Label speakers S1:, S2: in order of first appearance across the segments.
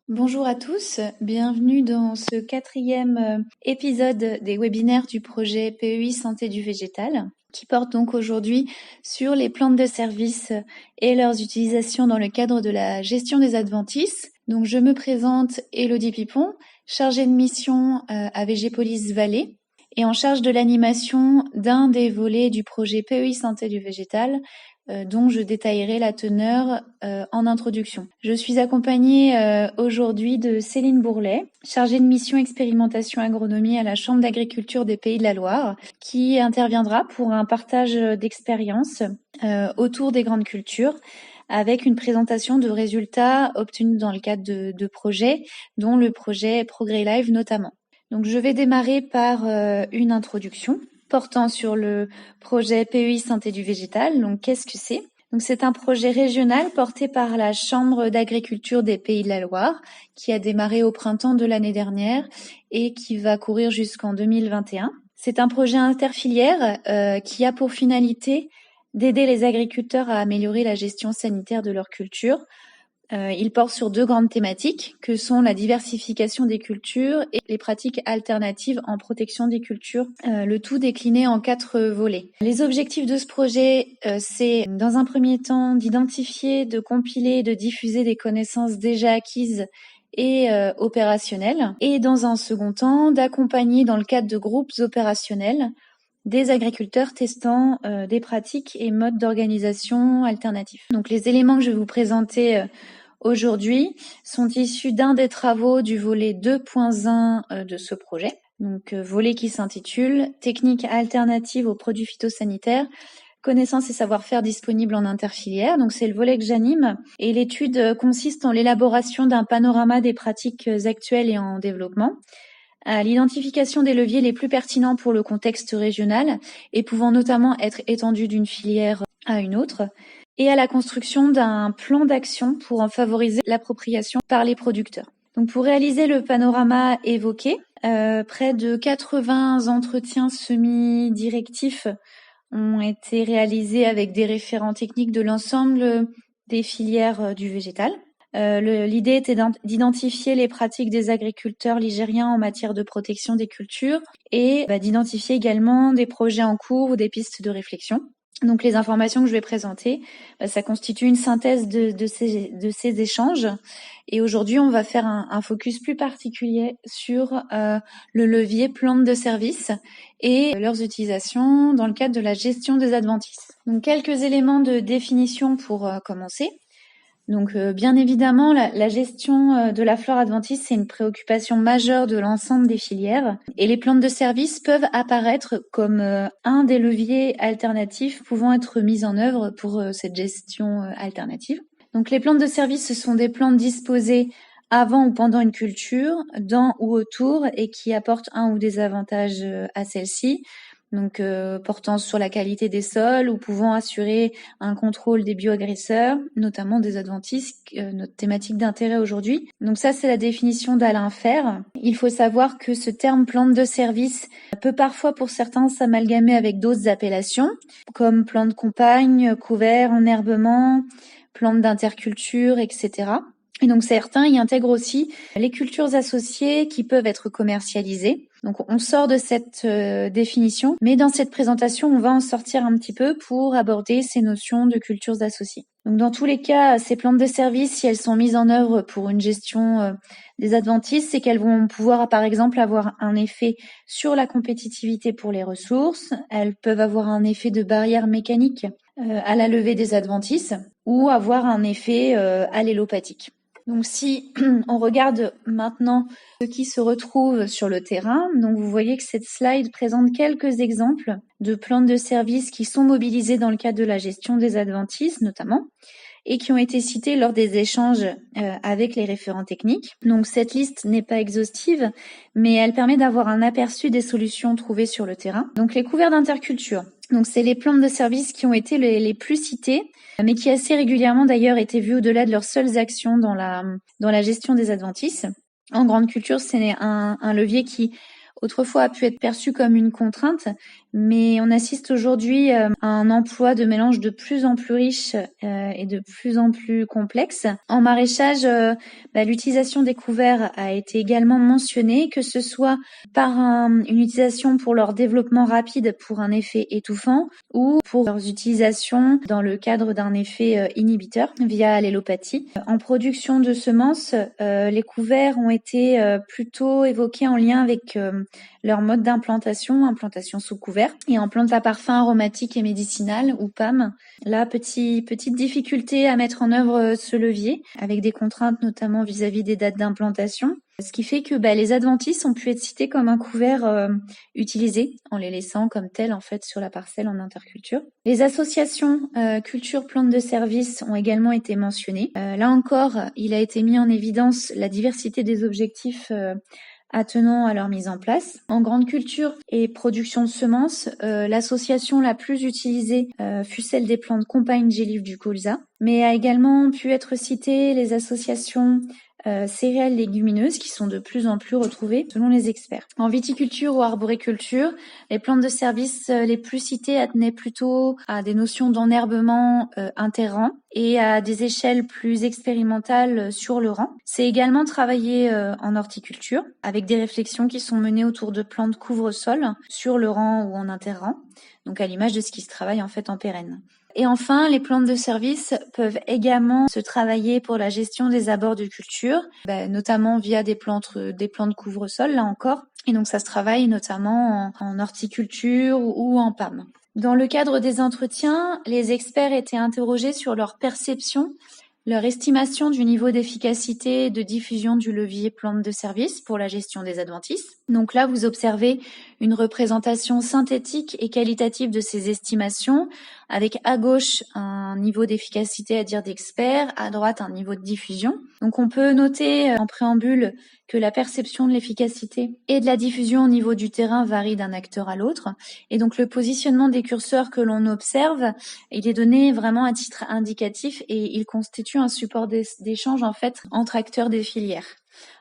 S1: Bonjour à tous, bienvenue dans ce quatrième épisode des webinaires du projet PEI Santé du végétal, qui porte donc aujourd'hui sur les plantes de service et leurs utilisations dans le cadre de la gestion des adventices. Donc je me présente Élodie Pipon, chargée de mission à Végépolis Vallée et en charge de l'animation d'un des volets du projet PEI Santé du végétal, dont je détaillerai la teneur en introduction. Je suis accompagnée aujourd'hui de Céline Bourlet, chargée de mission expérimentation agronomie à la Chambre d'agriculture des Pays de la Loire, qui interviendra pour un partage d'expériences autour des grandes cultures, avec une présentation de résultats obtenus dans le cadre de projets, dont le projet Progrès Live notamment. Donc je vais démarrer par une introduction portant sur le projet PEI Santé du végétal. Donc qu'est-ce que c'est ? Donc c'est un projet régional porté par la Chambre d'agriculture des Pays de la Loire qui a démarré au printemps de l'année dernière et qui va courir jusqu'en 2021. C'est un projet interfilière qui a pour finalité d'aider les agriculteurs à améliorer la gestion sanitaire de leur culture. Il porte sur deux grandes thématiques que sont la diversification des cultures et les pratiques alternatives en protection des cultures, le tout décliné en 4 volets. Les objectifs de ce projet, c'est dans un premier temps d'identifier, de compiler et de diffuser des connaissances déjà acquises et opérationnelles, et dans un second temps d'accompagner dans le cadre de groupes opérationnels des agriculteurs testant des pratiques et modes d'organisation alternatifs. Donc les éléments que je vais vous présenter aujourd'hui sont issus d'un des travaux du volet 2.1 de ce projet. Donc volet qui s'intitule Techniques alternatives aux produits phytosanitaires, connaissances et savoir-faire disponibles en interfilière. Donc c'est le volet que j'anime et l'étude consiste en l'élaboration d'un panorama des pratiques actuelles et en développement, à l'identification des leviers les plus pertinents pour le contexte régional et pouvant notamment être étendus d'une filière à une autre, et à la construction d'un plan d'action pour en favoriser l'appropriation par les producteurs. Donc pour réaliser le panorama évoqué, près de 80 entretiens semi-directifs ont été réalisés avec des référents techniques de l'ensemble des filières du végétal. L'idée était d'identifier les pratiques des agriculteurs ligériens en matière de protection des cultures et d'identifier également des projets en cours ou des pistes de réflexion. Donc les informations que je vais présenter, ça constitue une synthèse de ces échanges. Et aujourd'hui, on va faire un focus plus particulier sur le levier plantes de service et leurs utilisations dans le cadre de la gestion des adventices. Donc quelques éléments de définition pour commencer. Donc bien évidemment, la gestion de la flore adventice, c'est une préoccupation majeure de l'ensemble des filières et les plantes de service peuvent apparaître comme un des leviers alternatifs pouvant être mis en œuvre pour cette gestion alternative. Donc les plantes de service, ce sont des plantes disposées avant ou pendant une culture, dans ou autour et qui apportent un ou des avantages à celle-ci. Donc portant sur la qualité des sols ou pouvant assurer un contrôle des bioagresseurs, notamment des adventices, notre thématique d'intérêt aujourd'hui. Donc ça, c'est la définition d'Alain Fer. Il faut savoir que ce terme plante de service peut parfois pour certains s'amalgamer avec d'autres appellations, comme plante compagne, couvert, enherbement, plante d'interculture, etc. Et donc certains y intègrent aussi les cultures associées qui peuvent être commercialisées. Donc on sort de cette définition, mais dans cette présentation, on va en sortir un petit peu pour aborder ces notions de cultures associées. Donc dans tous les cas, ces plantes de service, si elles sont mises en œuvre pour une gestion des adventices, c'est qu'elles vont pouvoir par exemple avoir un effet sur la compétitivité pour les ressources, elles peuvent avoir un effet de barrière mécanique à la levée des adventices ou avoir un effet allélopathique. Donc si on regarde maintenant ce qui se retrouve sur le terrain, donc vous voyez que cette slide présente quelques exemples de plantes de service qui sont mobilisées dans le cadre de la gestion des adventices notamment, et qui ont été cités lors des échanges avec les référents techniques. Donc cette liste n'est pas exhaustive, mais elle permet d'avoir un aperçu des solutions trouvées sur le terrain. Donc les couverts d'interculture. Donc c'est les plantes de service qui ont été les plus citées, mais qui assez régulièrement d'ailleurs étaient vues au-delà de leurs seules actions dans la gestion des adventices. En grande culture, c'est un levier qui autrefois a pu être perçue comme une contrainte, mais on assiste aujourd'hui à un emploi de mélange de plus en plus riche et de plus en plus complexe. En maraîchage, l'utilisation des couverts a été également mentionnée, que ce soit par une utilisation pour leur développement rapide pour un effet étouffant ou pour leurs utilisations dans le cadre d'un effet inhibiteur via l'allopathie. En production de semences, les couverts ont été plutôt évoqués en lien avec leur mode d'implantation, implantation sous couvert, et en plantes à parfum aromatique et médicinal ou PAM. Là, petite difficulté à mettre en œuvre ce levier, avec des contraintes notamment vis-à-vis des dates d'implantation. Ce qui fait que les adventices ont pu être cités comme un couvert utilisé, en les laissant comme tels en fait sur la parcelle en interculture. Les associations culture plantes de service ont également été mentionnées. Là encore, il a été mis en évidence la diversité des objectifs attenant à leur mise en place. En grande culture et production de semences, l'association la plus utilisée fut celle des plantes compagnes gélives du colza, mais a également pu être citée les associations céréales légumineuses qui sont de plus en plus retrouvées selon les experts. En viticulture ou arboriculture, les plantes de service les plus citées attenaient plutôt à des notions d'enherbement interrang et à des échelles plus expérimentales sur le rang. C'est également travaillé en horticulture avec des réflexions qui sont menées autour de plantes couvre-sol sur le rang ou en interrang, donc à l'image de ce qui se travaille en fait en pérenne. Et enfin, les plantes de service peuvent également se travailler pour la gestion des abords de culture, notamment via des plantes couvre-sol, là encore. Et donc ça se travaille notamment en horticulture ou en PAM. Dans le cadre des entretiens, les experts étaient interrogés sur leur perception, leur estimation du niveau d'efficacité et de diffusion du levier plante de service pour la gestion des adventices. Donc là, vous observez une représentation synthétique et qualitative de ces estimations, avec à gauche un niveau d'efficacité à dire d'expert, à droite un niveau de diffusion. Donc on peut noter en préambule que la perception de l'efficacité et de la diffusion au niveau du terrain varie d'un acteur à l'autre. Et donc le positionnement des curseurs que l'on observe, il est donné vraiment à titre indicatif et il constitue un support d'échange en fait entre acteurs des filières.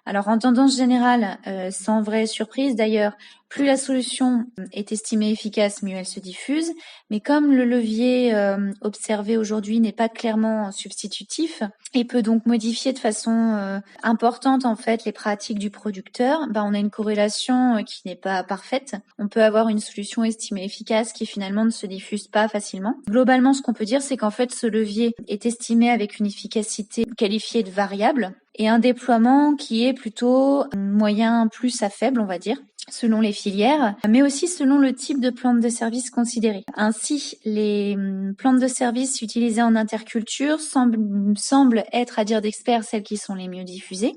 S1: Alors en tendance générale, sans vraie surprise d'ailleurs, plus la solution est estimée efficace, mieux elle se diffuse. Mais comme le levier observé aujourd'hui n'est pas clairement substitutif et peut donc modifier de façon importante en fait les pratiques du producteur, on a une corrélation qui n'est pas parfaite. On peut avoir une solution estimée efficace qui finalement ne se diffuse pas facilement. Globalement, ce qu'on peut dire, c'est qu'en fait ce levier est estimé avec une efficacité qualifiée de variable et un déploiement qui est plutôt moyen plus à faible, on va dire, selon les filières, mais aussi selon le type de plante de service considéré. Ainsi, les plantes de service utilisées en interculture semblent être, à dire d'experts, celles qui sont les mieux diffusées,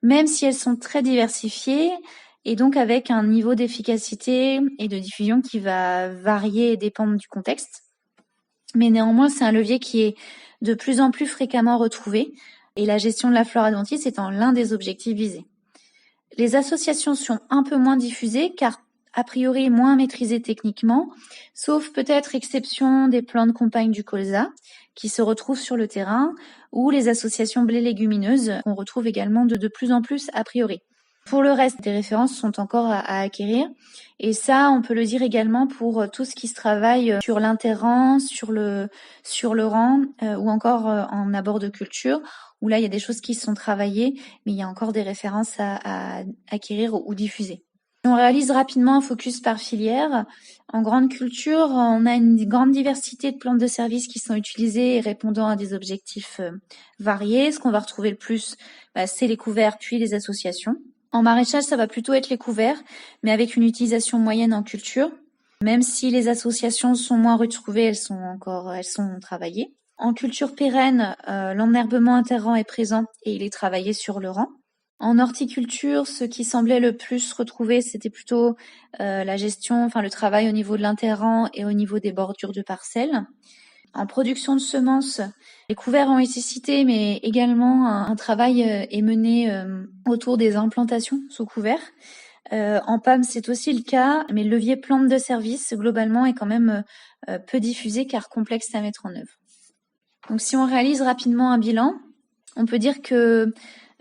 S1: même si elles sont très diversifiées et donc avec un niveau d'efficacité et de diffusion qui va varier et dépendre du contexte. Mais néanmoins, c'est un levier qui est de plus en plus fréquemment retrouvé et la gestion de la flore adventice étant l'un des objectifs visés. Les associations sont un peu moins diffusées car a priori moins maîtrisées techniquement, sauf peut-être exception des plantes compagnes du colza qui se retrouvent sur le terrain ou les associations blé légumineuses qu'on retrouve également de plus en plus a priori. Pour le reste, des références sont encore à acquérir. Et ça, on peut le dire également pour tout ce qui se travaille sur l'interrang, sur le rang ou encore en abord de culture, où là, il y a des choses qui sont travaillées, mais il y a encore des références à acquérir ou diffuser. On réalise rapidement un focus par filière. En grande culture, on a une grande diversité de plantes de service qui sont utilisées et répondant à des objectifs variés. Ce qu'on va retrouver le plus, c'est les couverts puis les associations. En maraîchage, ça va plutôt être les couverts, mais avec une utilisation moyenne en culture. Même si les associations sont moins retrouvées, elles sont travaillées. En culture pérenne, l'enherbement interrang est présent et il est travaillé sur le rang. En horticulture, ce qui semblait le plus retrouvé, c'était plutôt la gestion, le travail au niveau de l'interrang et au niveau des bordures de parcelles. En production de semences, les couverts ont été cités, mais également un travail est mené autour des implantations sous couvert. En PAM, c'est aussi le cas, mais le levier plante de service, globalement, est quand même peu diffusé car complexe à mettre en œuvre. Donc si on réalise rapidement un bilan, on peut dire que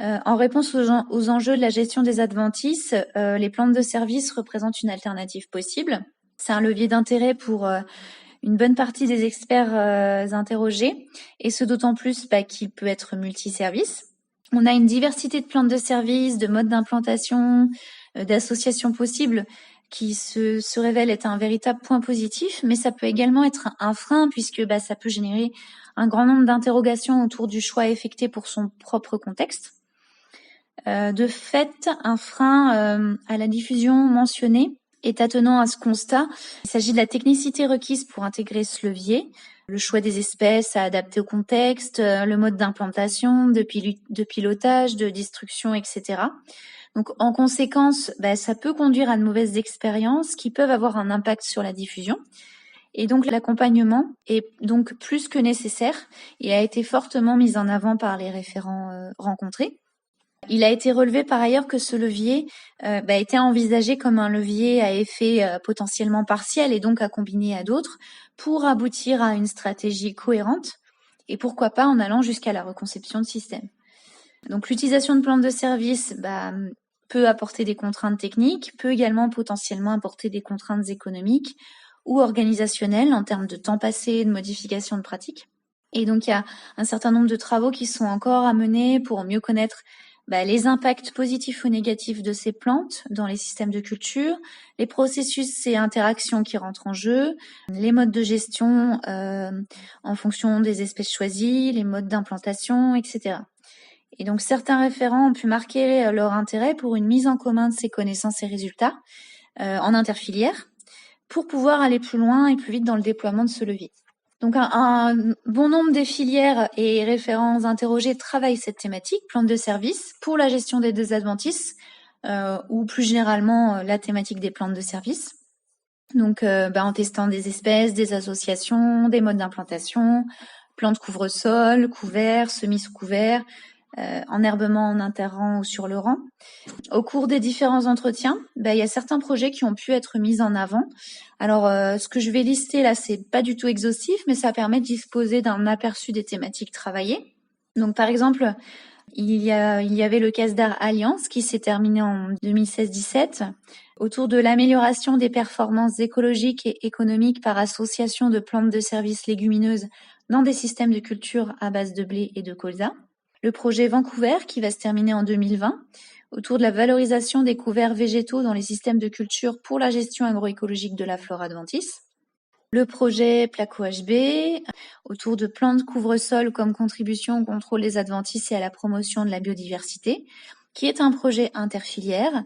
S1: En réponse aux enjeux de la gestion des adventices, les plantes de service représentent une alternative possible. C'est un levier d'intérêt pour une bonne partie des experts interrogés, et ce d'autant plus qu'il peut être multiservice. On a une diversité de plantes de service, de modes d'implantation, d'associations possibles qui se révèle être un véritable point positif, mais ça peut également être un frein puisque ça peut générer un grand nombre d'interrogations autour du choix effectué pour son propre contexte. De fait, un frein à la diffusion mentionnée est attenant à ce constat. Il s'agit de la technicité requise pour intégrer ce levier, le choix des espèces à adapter au contexte, le mode d'implantation, de pilotage, de destruction, etc. Donc, en conséquence, ça peut conduire à de mauvaises expériences qui peuvent avoir un impact sur la diffusion. Et donc, l'accompagnement est donc plus que nécessaire et a été fortement mis en avant par les référents rencontrés. Il a été relevé par ailleurs que ce levier était envisagé comme un levier à effet potentiellement partiel et donc à combiner à d'autres pour aboutir à une stratégie cohérente et pourquoi pas en allant jusqu'à la reconception de systèmes. Donc l'utilisation de plantes de service peut apporter des contraintes techniques, peut également potentiellement apporter des contraintes économiques ou organisationnelles en termes de temps passé, de modification de pratiques. Et donc il y a un certain nombre de travaux qui sont encore à mener pour mieux connaître les impacts positifs ou négatifs de ces plantes dans les systèmes de culture, les processus et interactions qui rentrent en jeu, les modes de gestion en fonction des espèces choisies, les modes d'implantation, etc. Et donc certains référents ont pu marquer leur intérêt pour une mise en commun de ces connaissances et résultats en interfilière pour pouvoir aller plus loin et plus vite dans le déploiement de ce levier. Donc un bon nombre des filières et référents interrogés travaillent cette thématique, plantes de service, pour la gestion des désadventices, ou plus généralement la thématique des plantes de service. Donc en testant des espèces, des associations, des modes d'implantation, plantes couvre-sol, couverts, semi-sous couverts, enherbement en interrang ou sur le rang. Au cours des différents entretiens, il y a certains projets qui ont pu être mis en avant. Alors, ce que je vais lister là, c'est pas du tout exhaustif, mais ça permet de disposer d'un aperçu des thématiques travaillées. Donc, par exemple, il y avait le CASDAR Alliance qui s'est terminé en 2016-17 autour de l'amélioration des performances écologiques et économiques par association de plantes de services légumineuses dans des systèmes de culture à base de blé et de colza. Le projet Vancouver qui va se terminer en 2020 autour de la valorisation des couverts végétaux dans les systèmes de culture pour la gestion agroécologique de la flore adventice. Le projet Placo-HB autour de plantes couvre-sol comme contribution au contrôle des adventices et à la promotion de la biodiversité, qui est un projet interfilière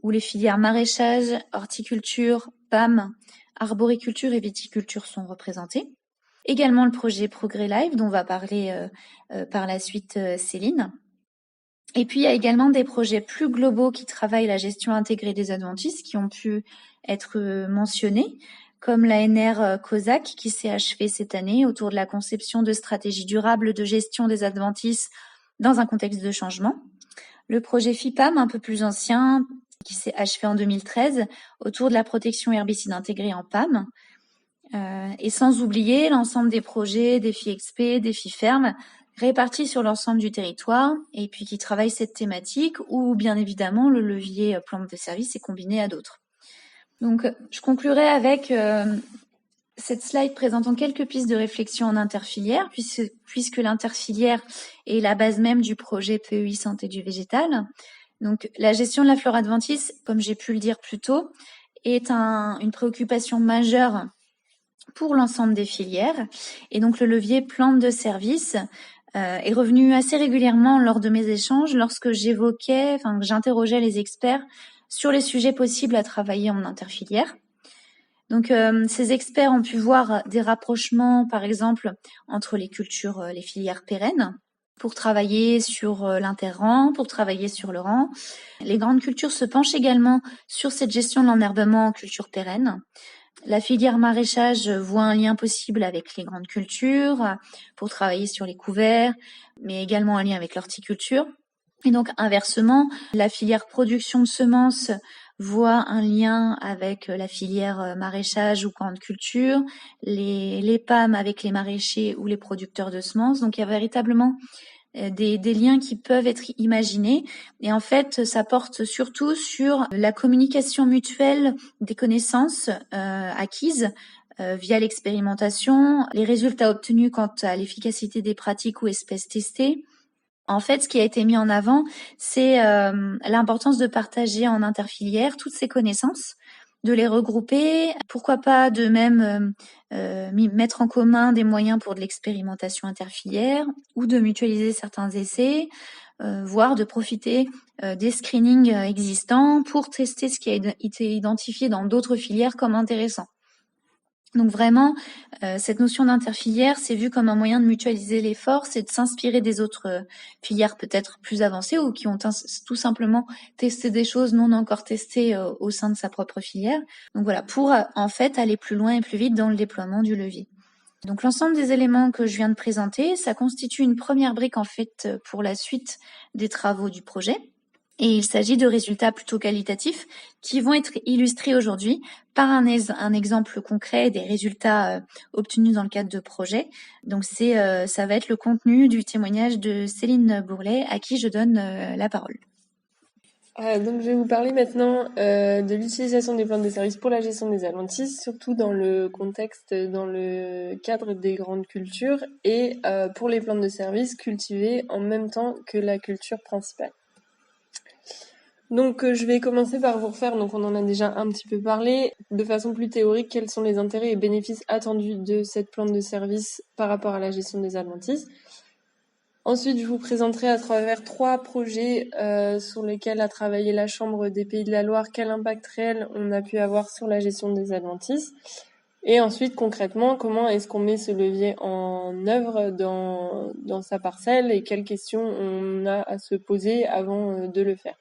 S1: où les filières maraîchage, horticulture, PAM, arboriculture et viticulture sont représentées. Également le projet Progrès Live dont va parler par la suite Céline. Et puis il y a également des projets plus globaux qui travaillent la gestion intégrée des adventices qui ont pu être mentionnés, comme l'ANR COSAC qui s'est achevé cette année autour de la conception de stratégies durables de gestion des adventices dans un contexte de changement. Le projet FIPAM, un peu plus ancien, qui s'est achevé en 2013 autour de la protection herbicide intégrée en PAM. Et sans oublier l'ensemble des projets, défis XP, défis fermes, répartis sur l'ensemble du territoire et puis qui travaillent cette thématique où bien évidemment le levier plantes de service est combiné à d'autres. Donc je conclurai avec cette slide présentant quelques pistes de réflexion en interfilière puisque l'interfilière est la base même du projet PEI Santé du végétal. Donc la gestion de la flore adventice, comme j'ai pu le dire plus tôt, est une préoccupation majeure pour l'ensemble des filières. Et donc, le levier plantes de service est revenu assez régulièrement lors de mes échanges lorsque j'interrogeais les experts sur les sujets possibles à travailler en interfilière. Donc, ces experts ont pu voir des rapprochements, par exemple, entre les cultures, les filières pérennes, pour travailler sur l'interrang, pour travailler sur le rang. Les grandes cultures se penchent également sur cette gestion de l'enherbement en culture pérenne. La filière maraîchage voit un lien possible avec les grandes cultures pour travailler sur les couverts, mais également un lien avec l'horticulture. Et donc, inversement, la filière production de semences voit un lien avec la filière maraîchage ou grande culture, les PAM avec les maraîchers ou les producteurs de semences. Donc, il y a véritablement des liens qui peuvent être imaginés. Et en fait, ça porte surtout sur la communication mutuelle des connaissances acquises via l'expérimentation, les résultats obtenus quant à l'efficacité des pratiques ou espèces testées. En fait, ce qui a été mis en avant, c'est l'importance de partager en interfilière toutes ces connaissances, de les regrouper, pourquoi pas de même mettre en commun des moyens pour de l'expérimentation interfilière ou de mutualiser certains essais, voire de profiter des screenings existants pour tester ce qui a été identifié dans d'autres filières comme intéressant. Donc vraiment, cette notion d'interfilière, c'est vu comme un moyen de mutualiser les forces et de s'inspirer des autres filières peut-être plus avancées ou qui ont tout simplement testé des choses non encore testées au sein de sa propre filière. Donc voilà, pour en fait aller plus loin et plus vite dans le déploiement du levier. Donc l'ensemble des éléments que je viens de présenter, ça constitue une première brique en fait pour la suite des travaux du projet. Et il s'agit de résultats plutôt qualitatifs qui vont être illustrés aujourd'hui par un exemple concret des résultats obtenus dans le cadre de projets. Donc ça va être le contenu du témoignage de Céline Bourlet à qui je donne la parole.
S2: Donc je vais vous parler maintenant de l'utilisation des plantes de service pour la gestion des adventices, surtout dans le contexte, dans le cadre des grandes cultures et pour les plantes de service cultivées en même temps que la culture principale. Donc je vais commencer par vous refaire, donc on en a déjà un petit peu parlé, de façon plus théorique, quels sont les intérêts et bénéfices attendus de cette plante de service par rapport à la gestion des adventices. Ensuite, je vous présenterai à travers 3 projets sur lesquels a travaillé la Chambre des Pays de la Loire, quel impact réel on a pu avoir sur la gestion des adventices. Et ensuite, concrètement, comment est-ce qu'on met ce levier en œuvre dans sa parcelle et quelles questions on a à se poser avant de le faire.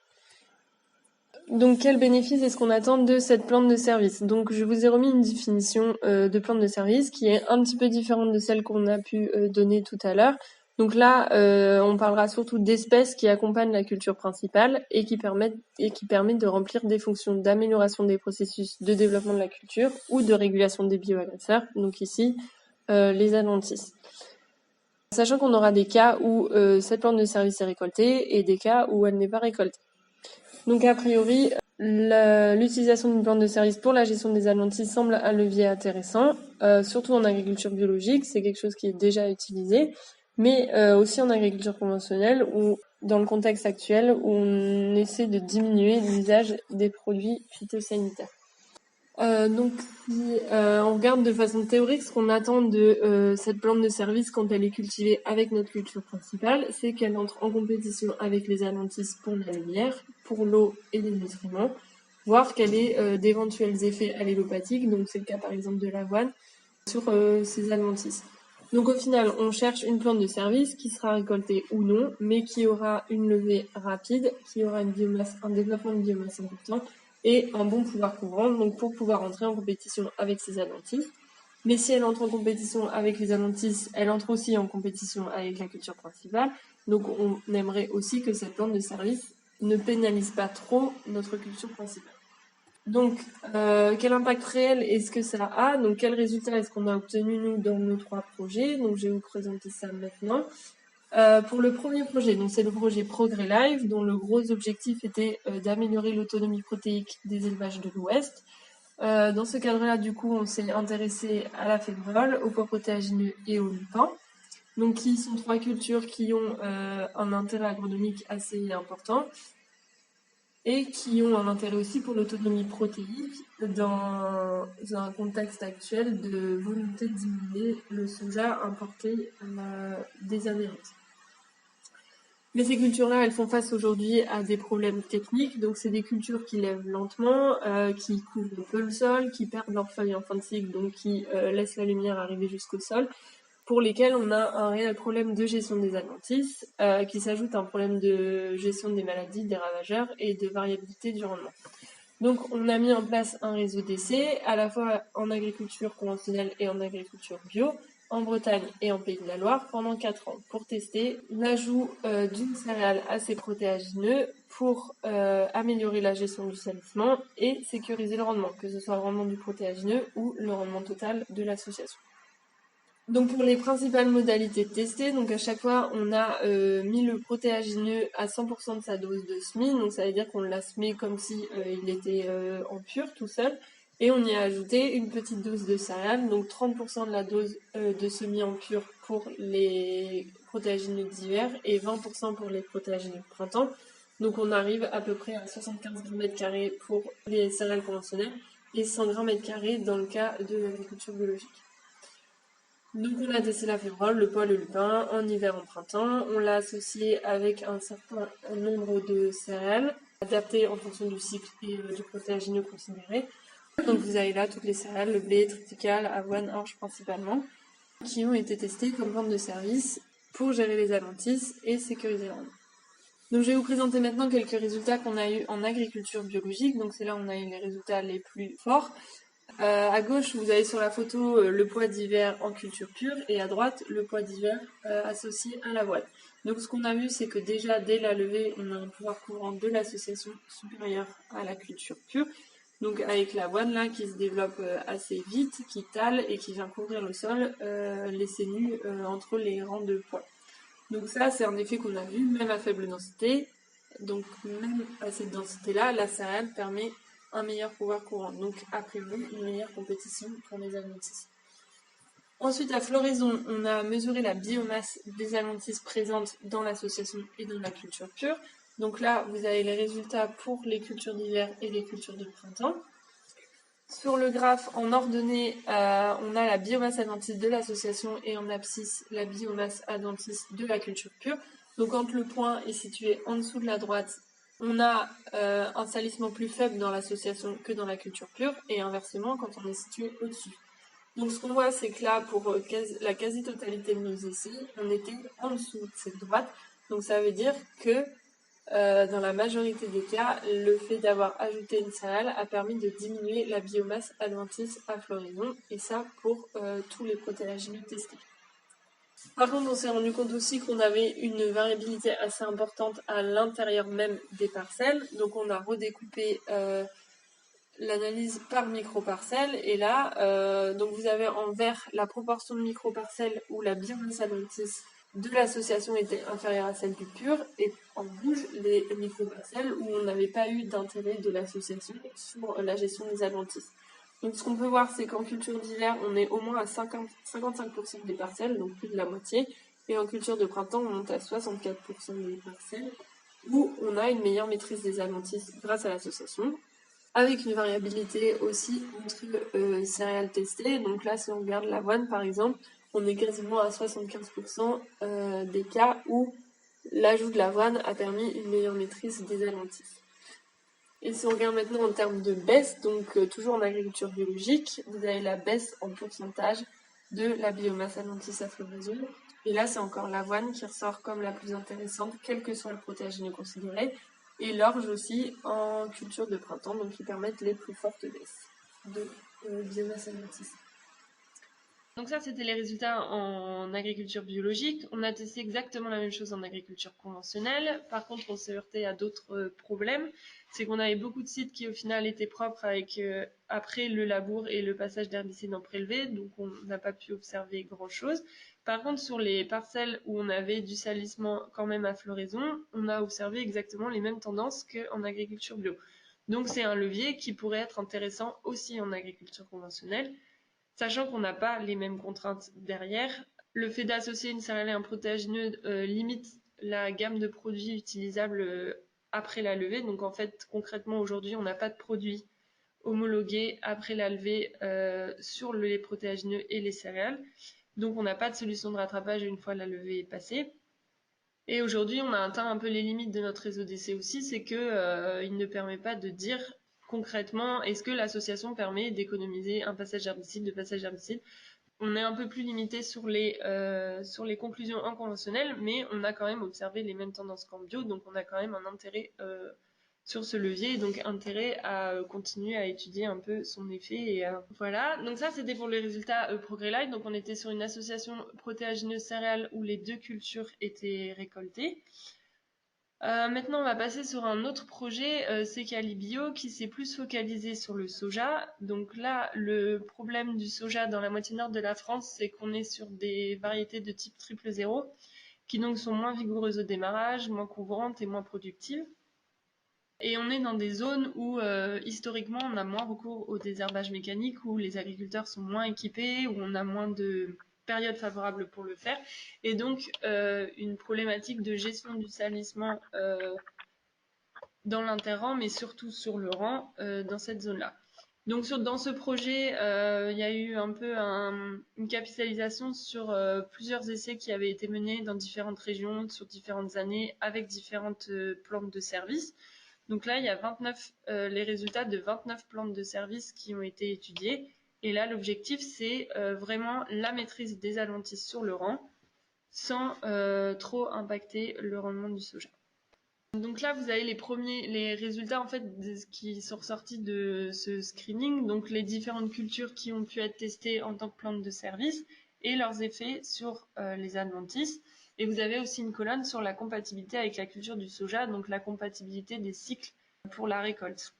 S2: Donc, quel bénéfice est-ce qu'on attend de cette plante de service? Donc, je vous ai remis une définition de plante de service qui est un petit peu différente de celle qu'on a pu donner tout à l'heure. Donc là, on parlera surtout d'espèces qui accompagnent la culture principale et qui permettent de remplir des fonctions d'amélioration des processus de développement de la culture ou de régulation des bioagresseurs. Donc ici, les adventices. Sachant qu'on aura des cas où cette plante de service est récoltée et des cas où elle n'est pas récoltée. Donc a priori, l'utilisation d'une plante de service pour la gestion des adventices semble un levier intéressant, surtout en agriculture biologique, c'est quelque chose qui est déjà utilisé, mais aussi en agriculture conventionnelle ou dans le contexte actuel où on essaie de diminuer l'usage des produits phytosanitaires. Donc si on regarde de façon théorique ce qu'on attend de cette plante de service quand elle est cultivée avec notre culture principale, c'est qu'elle entre en compétition avec les adventices pour la lumière, pour l'eau et les nutriments, voire qu'elle ait d'éventuels effets allélopathiques, donc c'est le cas par exemple de l'avoine, sur ces adventices. Donc au final, on cherche une plante de service qui sera récoltée ou non, mais qui aura une levée rapide, qui aura un développement de biomasse important, et un bon pouvoir couvrant, donc pour pouvoir entrer en compétition avec ces adventices. Mais si elle entre en compétition avec les adventices, elle entre aussi en compétition avec la culture principale. Donc on aimerait aussi que cette plante de service ne pénalise pas trop notre culture principale. Donc, quel impact réel est-ce que ça a? Donc, quels résultats est-ce qu'on a obtenus, nous, dans nos 3 projets? Donc, je vais vous présenter ça maintenant. Pour le premier projet, donc c'est le projet Progrès Live, dont le gros objectif était d'améliorer l'autonomie protéique des élevages de l'Ouest. Dans ce cadre-là, du coup, on s'est intéressé à la févrole, aux pois protéagineux et aux lupins. Donc, qui sont 3 cultures qui ont un intérêt agronomique assez important et qui ont un intérêt aussi pour l'autonomie protéique dans un contexte actuel de volonté de diminuer le soja importé des Amériques. Mais ces cultures-là, elles font face aujourd'hui à des problèmes techniques. Donc, c'est des cultures qui lèvent lentement, qui couvrent peu le sol, qui perdent leurs feuilles en fin de cycle, donc qui laissent la lumière arriver jusqu'au sol, pour lesquelles on a un réel problème de gestion des adventices, qui s'ajoute à un problème de gestion des maladies, des ravageurs et de variabilité du rendement. Donc, on a mis en place un réseau d'essais, à la fois en agriculture conventionnelle et en agriculture bio, en Bretagne et en Pays de la Loire pendant 4 ans pour tester l'ajout d'une céréale assez protéagineux pour améliorer la gestion du salissement et sécuriser le rendement, que ce soit le rendement du protéagineux ou le rendement total de l'association. Donc pour les principales modalités testées, donc à chaque fois on a mis le protéagineux à 100% de sa dose de SMI, donc ça veut dire qu'on l'a semé comme si il était en pur tout seul, et on y a ajouté une petite dose de céréales, donc 30% de la dose de semis en pur pour les protéagineux d'hiver et 20% pour les protéagineux de printemps. Donc on arrive à peu près à 75 grammes pour les céréales conventionnelles et 100 grammes dans le cas de l'agriculture biologique. Donc on a testé la févrole, le pois, le lupin, en hiver, en printemps. On l'a associé avec un certain nombre de céréales, adaptées en fonction du cycle et du protéagineux considéré. Donc vous avez là toutes les céréales, le blé, triticale, avoine, orge principalement, qui ont été testées comme plante de service pour gérer les adventices et sécuriser le rendement. Donc je vais vous présenter maintenant quelques résultats qu'on a eu en agriculture biologique. Donc c'est là où on a eu les résultats les plus forts. À gauche, vous avez sur la photo le pois d'hiver en culture pure et à droite, le pois d'hiver associé à l'avoine. Donc ce qu'on a vu, c'est que déjà dès la levée, on a un pouvoir couvrant de l'association supérieure à la culture pure. Donc avec l'avoine là qui se développe assez vite, qui tale et qui vient couvrir le sol, laissé nu entre les rangs de pois. Donc ça, c'est un effet qu'on a vu, même à faible densité. Donc même à cette densité-là, la céréale permet un meilleur pouvoir courant. Donc après vous, une meilleure compétition pour les adventices. Ensuite, à floraison, on a mesuré la biomasse des adventices présentes dans l'association et dans la culture pure. Donc là, vous avez les résultats pour les cultures d'hiver et les cultures de printemps. Sur le graphe en ordonnée, on a la biomasse adventice de l'association et en abscisse la biomasse adventice de la culture pure. Donc quand le point est situé en dessous de la droite, on a un salissement plus faible dans l'association que dans la culture pure et inversement quand on est situé au-dessus. Donc ce qu'on voit, c'est que là, pour la quasi-totalité de nos essais, on était en dessous de cette droite. Donc ça veut dire que dans la majorité des cas, le fait d'avoir ajouté une céréale a permis de diminuer la biomasse adventice à floraison, et ça pour tous les protéagineux testés. Par contre, on s'est rendu compte aussi qu'on avait une variabilité assez importante à l'intérieur même des parcelles, donc on a redécoupé l'analyse par micro-parcelle, et là, donc vous avez en vert la proportion de micro-parcelles où la biomasse adventice de l'association était inférieure à celle du pur, et en rouge les micro-parcelles où on n'avait pas eu d'intérêt de l'association sur la gestion des adventices. Donc ce qu'on peut voir, c'est qu'en culture d'hiver, on est au moins à 55% des parcelles, donc plus de la moitié, et en culture de printemps, on monte à 64% des parcelles, où on a une meilleure maîtrise des adventices grâce à l'association, avec une variabilité aussi entre céréales testées. Donc là, si on regarde l'avoine par exemple, on est quasiment à 75% des cas où l'ajout de l'avoine a permis une meilleure maîtrise des adventices. Et si on regarde maintenant en termes de baisse, donc toujours en agriculture biologique, vous avez la baisse en pourcentage de la biomasse adventice à floraison. Et là, c'est encore l'avoine qui ressort comme la plus intéressante, quel que soit le protéagineux considéré, et l'orge aussi en culture de printemps, donc qui permettent les plus fortes baisses de biomasse adventice. Donc ça, c'était les résultats en agriculture biologique. On a testé exactement la même chose en agriculture conventionnelle. Par contre, on s'est heurté à d'autres problèmes. C'est qu'on avait beaucoup de sites qui, au final, étaient propres avec après le labour et le passage d'herbicides en prélevé. Donc, on n'a pas pu observer grand-chose. Par contre, sur les parcelles où on avait du salissement quand même à floraison, on a observé exactement les mêmes tendances qu'en agriculture bio. Donc, c'est un levier qui pourrait être intéressant aussi en agriculture conventionnelle. Sachant qu'on n'a pas les mêmes contraintes derrière, le fait d'associer une céréale et un protéagineux limite la gamme de produits utilisables après la levée. Donc en fait, concrètement, aujourd'hui, on n'a pas de produits homologués après la levée sur les protéagineux et les céréales. Donc on n'a pas de solution de rattrapage une fois la levée est passée. Et aujourd'hui, on a atteint un peu les limites de notre réseau d'essai aussi, c'est que il ne permet pas de dire concrètement est-ce que l'association permet d'économiser un passage d'herbicide, deux passages d'herbicide. On est un peu plus limité sur les conclusions en conventionnel, mais on a quand même observé les mêmes tendances qu'en bio, donc on a quand même un intérêt sur ce levier, et donc intérêt à continuer à étudier un peu son effet. Et voilà, donc ça c'était pour les résultats Progrès Light. Donc on était sur une association protéagineuse céréale où les deux cultures étaient récoltées. Maintenant, on va passer sur un autre projet, c'est Calibio, qui s'est plus focalisé sur le soja. Donc là, le problème du soja dans la moitié nord de la France, c'est qu'on est sur des variétés de type triple zéro, qui donc sont moins vigoureuses au démarrage, moins couvrantes et moins productives. Et on est dans des zones où historiquement on a moins recours au désherbage mécanique, où les agriculteurs sont moins équipés, où on a moins de périodes favorables pour le faire, et donc une problématique de gestion du salissement dans l'interrang, mais surtout sur le rang dans cette zone-là. Donc dans ce projet, il y a eu un peu une capitalisation sur plusieurs essais qui avaient été menés dans différentes régions, sur différentes années, avec différentes plantes de service. Donc là, il y a 29 les résultats de 29 plantes de service qui ont été étudiées. Et là, l'objectif, c'est vraiment la maîtrise des adventices sur le rang, sans trop impacter le rendement du soja. Donc là, vous avez les résultats en fait qui sont ressortis de ce screening, donc les différentes cultures qui ont pu être testées en tant que plantes de service et leurs effets sur les adventices. Et vous avez aussi une colonne sur la compatibilité avec la culture du soja, donc la compatibilité des cycles pour la récolte.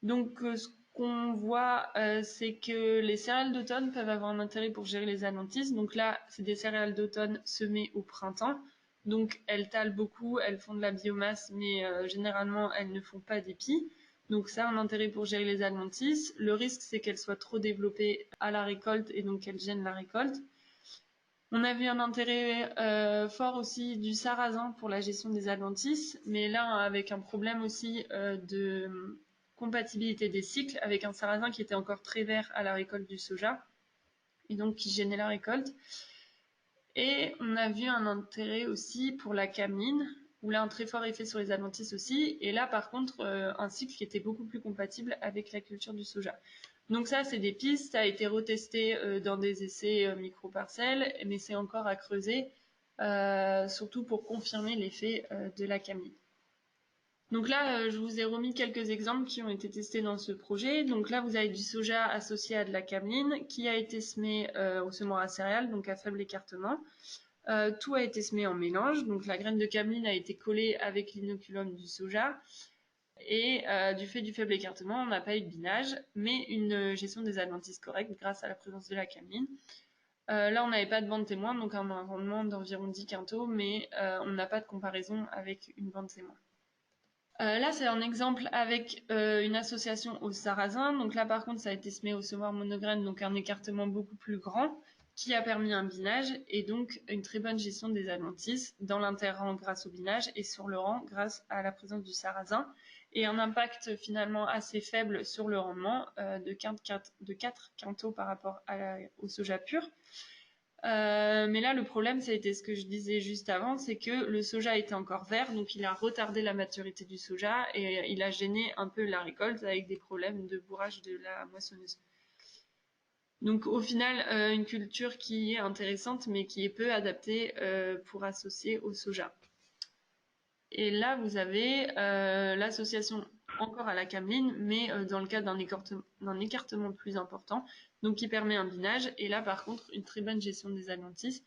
S2: Donc ce qu'on voit, c'est que les céréales d'automne peuvent avoir un intérêt pour gérer les adventices. Donc là, c'est des céréales d'automne semées au printemps. Donc elles talent beaucoup, elles font de la biomasse, mais généralement elles ne font pas d'épis. Donc ça a un intérêt pour gérer les adventices. Le risque, c'est qu'elles soient trop développées à la récolte et donc qu'elles gênent la récolte. On a vu un intérêt fort aussi du sarrasin pour la gestion des adventices, mais là avec un problème aussi de compatibilité des cycles, avec un sarrasin qui était encore très vert à la récolte du soja, et donc qui gênait la récolte. Et on a vu un intérêt aussi pour la cameline, où là un très fort effet sur les adventices aussi, et là par contre un cycle qui était beaucoup plus compatible avec la culture du soja. Donc ça, c'est des pistes, ça a été retesté dans des essais micro-parcelles, mais c'est encore à creuser, surtout pour confirmer l'effet de la cameline. Donc là, je vous ai remis quelques exemples qui ont été testés dans ce projet. Donc là, vous avez du soja associé à de la cameline qui a été semé au semoir à céréales, donc à faible écartement. Tout a été semé en mélange, donc la graine de cameline a été collée avec l'inoculum du soja. Et du fait du faible écartement, on n'a pas eu de binage, mais une gestion des adventices correcte grâce à la présence de la cameline. Là, on n'avait pas de bande témoin, donc on a un rendement d'environ 10 quintaux, mais on n'a pas de comparaison avec une bande témoin. Là, c'est un exemple avec une association au sarrasin. Donc là, par contre, ça a été semé au semoir monograine, donc un écartement beaucoup plus grand, qui a permis un binage et donc une très bonne gestion des adventices dans l'interrang grâce au binage et sur le rang grâce à la présence du sarrasin et un impact finalement assez faible sur le rendement de 4 quintaux par rapport au soja pur. Mais là, le problème, ça a été ce que je disais juste avant, c'est que le soja était encore vert, donc il a retardé la maturité du soja et il a gêné un peu la récolte avec des problèmes de bourrage de la moissonneuse. Donc au final, une culture qui est intéressante, mais qui est peu adaptée pour associer au soja. Et là, vous avez l'association encore à la cameline, mais dans le cas d'un écartement plus important, donc qui permet un binage. Et là, par contre, une très bonne gestion des adventices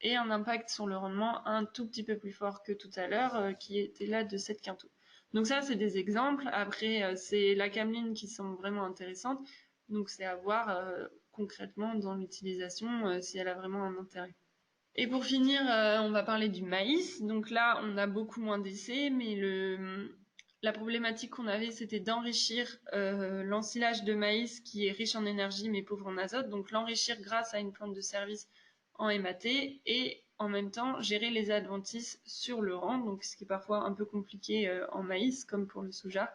S2: et un impact sur le rendement un tout petit peu plus fort que tout à l'heure, qui était là de 7 quintaux. Donc ça, c'est des exemples. Après, c'est la cameline qui sont vraiment intéressantes. Donc c'est à voir concrètement dans l'utilisation si elle a vraiment un intérêt. Et pour finir, on va parler du maïs. Donc là, on a beaucoup moins d'essais, mais la problématique qu'on avait, c'était d'enrichir l'ensilage de maïs qui est riche en énergie mais pauvre en azote. Donc l'enrichir grâce à une plante de service en MAT et en même temps gérer les adventices sur le rang, donc ce qui est parfois un peu compliqué en maïs comme pour le soja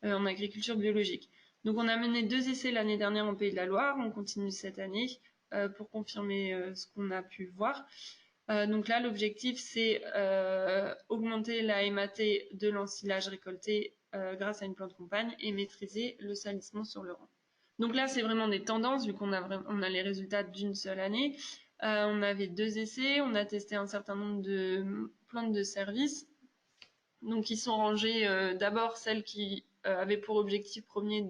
S2: en agriculture biologique. Donc on a mené 2 essais l'année dernière en Pays de la Loire, on continue cette année pour confirmer ce qu'on a pu voir. Donc là, l'objectif, c'est augmenter la MAT de l'ensilage récolté grâce à une plante compagne et maîtriser le salissement sur le rang. Donc là, c'est vraiment des tendances, vu qu'on a les résultats d'une seule année. On avait 2 essais, on a testé un certain nombre de plantes de service. Donc, ils sont rangés d'abord celles qui avaient pour objectif premier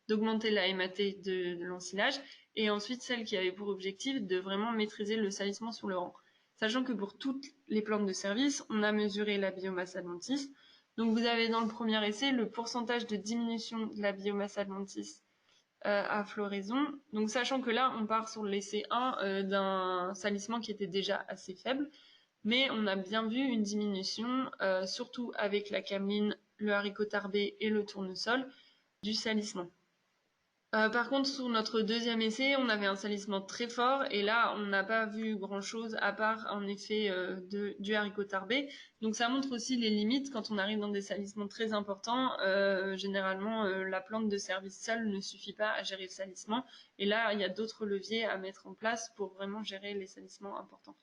S2: d'augmenter la MAT de l'ensilage, et ensuite celles qui avaient pour objectif de vraiment maîtriser le salissement sur le rang. sachant que pour toutes les plantes de service, on a mesuré la biomasse adventice. Donc vous avez dans le premier essai le pourcentage de diminution de la biomasse adventice à floraison. Donc sachant que là, on part sur l'essai 1 d'un salissement qui était déjà assez faible, mais on a bien vu une diminution, surtout avec la cameline, le haricot tarbé et le tournesol, du salissement. Par contre, sur notre deuxième essai, on avait un salissement très fort et là, on n'a pas vu grand-chose à part un effet du haricot tarbé. Donc ça montre aussi les limites quand on arrive dans des salissements très importants. Généralement, la plante de service seule ne suffit pas à gérer le salissement. Et là, il y a d'autres leviers à mettre en place pour vraiment gérer les salissements importants.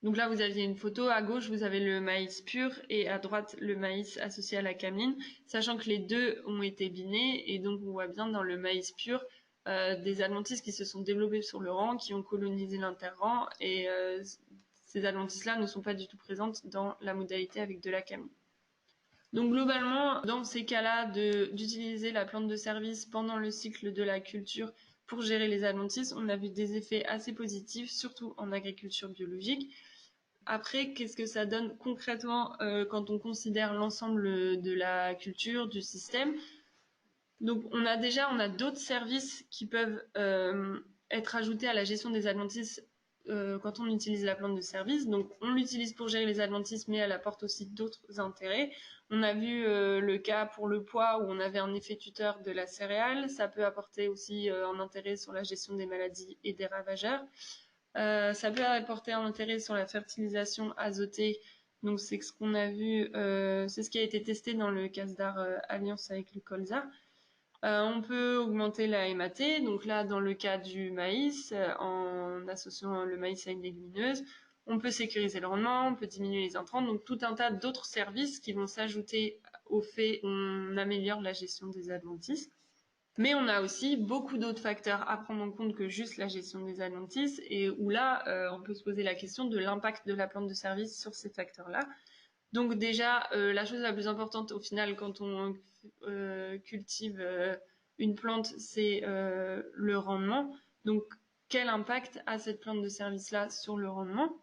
S2: Donc là, vous aviez une photo. À gauche, vous avez le maïs pur et à droite, le maïs associé à la cameline, sachant que les deux ont été binés. Et donc, on voit bien dans le maïs pur des adventices qui se sont développés sur le rang, qui ont colonisé l'interrang. Et ces adventices-là ne sont pas du tout présentes dans la modalité avec de la cameline. Donc globalement, dans ces cas-là, d'utiliser la plante de service pendant le cycle de la culture pour gérer les adventices, on a vu des effets assez positifs, surtout en agriculture biologique. Après, qu'est-ce que ça donne concrètement quand on considère l'ensemble de la culture, du système? Donc, on a d'autres services qui peuvent être ajoutés à la gestion des adventices quand on utilise la plante de service. Donc, on l'utilise pour gérer les adventices, mais elle apporte aussi d'autres intérêts. On a vu le cas pour le pois où on avait un effet tuteur de la céréale. Ça peut apporter aussi un intérêt sur la gestion des maladies et des ravageurs. Ça peut apporter un intérêt sur la fertilisation azotée. Donc c'est ce qu'on a vu, c'est ce qui a été testé dans le CASDAR Alliance avec le colza. On peut augmenter la MAT, donc là dans le cas du maïs, en associant le maïs à une légumineuse, on peut sécuriser le rendement, on peut diminuer les intrants, donc tout un tas d'autres services qui vont s'ajouter au fait qu'on améliore la gestion des adventices. Mais on a aussi beaucoup d'autres facteurs à prendre en compte que juste la gestion des adventices et où là, on peut se poser la question de l'impact de la plante de service sur ces facteurs-là. Donc déjà, la chose la plus importante au final quand on cultive une plante, c'est le rendement. Donc quel impact a cette plante de service-là sur le rendement?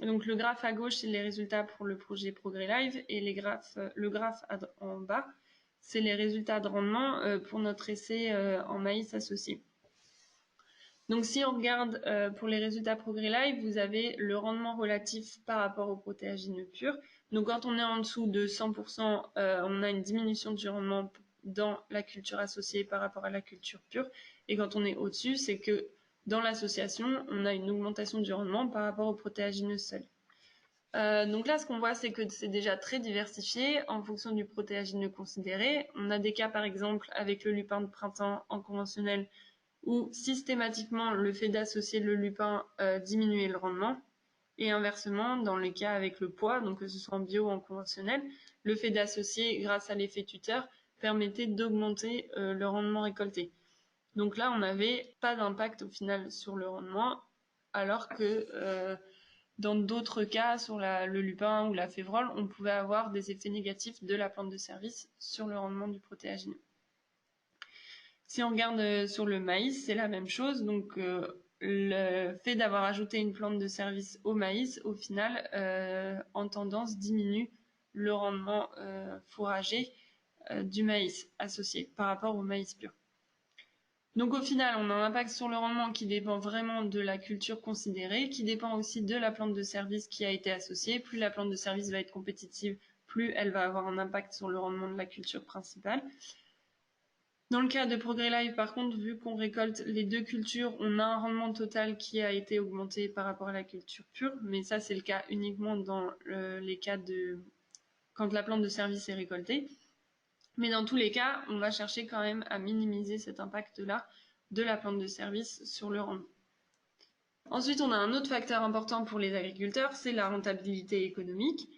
S2: Donc le graphe à gauche, c'est les résultats pour le projet Progrès Live et le graphe en bas, c'est les résultats de rendement pour notre essai en maïs associé. Donc si on regarde pour les résultats Progrès Live, vous avez le rendement relatif par rapport au protéagineux pur. Donc quand on est en dessous de 100%, on a une diminution du rendement dans la culture associée par rapport à la culture pure. Et quand on est au-dessus, c'est que dans l'association, on a une augmentation du rendement par rapport aux protéagineux seuls. Donc là, ce qu'on voit, c'est que c'est déjà très diversifié en fonction du protéagineux considéré. On a des cas, par exemple, avec le lupin de printemps en conventionnel, où systématiquement, le fait d'associer le lupin diminuait le rendement. Et inversement, dans les cas avec le pois, donc que ce soit en bio ou en conventionnel, le fait d'associer, grâce à l'effet tuteur, permettait d'augmenter le rendement récolté. Donc là, on n'avait pas d'impact au final sur le rendement, alors que dans d'autres cas, sur le lupin ou la févrole, on pouvait avoir des effets négatifs de la plante de service sur le rendement du protéagineux. Si on regarde sur le maïs, c'est la même chose. Donc le fait d'avoir ajouté une plante de service au maïs, au final, en tendance, diminue le rendement fourrager du maïs associé par rapport au maïs pur. Donc au final, on a un impact sur le rendement qui dépend vraiment de la culture considérée, qui dépend aussi de la plante de service qui a été associée. Plus la plante de service va être compétitive, plus elle va avoir un impact sur le rendement de la culture principale. Dans le cas de Progrès Live, par contre, vu qu'on récolte les deux cultures, on a un rendement total qui a été augmenté par rapport à la culture pure, mais ça c'est le cas uniquement dans les cas de quand la plante de service est récoltée. Mais dans tous les cas, on va chercher quand même à minimiser cet impact-là de la plante de service sur le rendement. Ensuite, on a un autre facteur important pour les agriculteurs, c'est la rentabilité économique.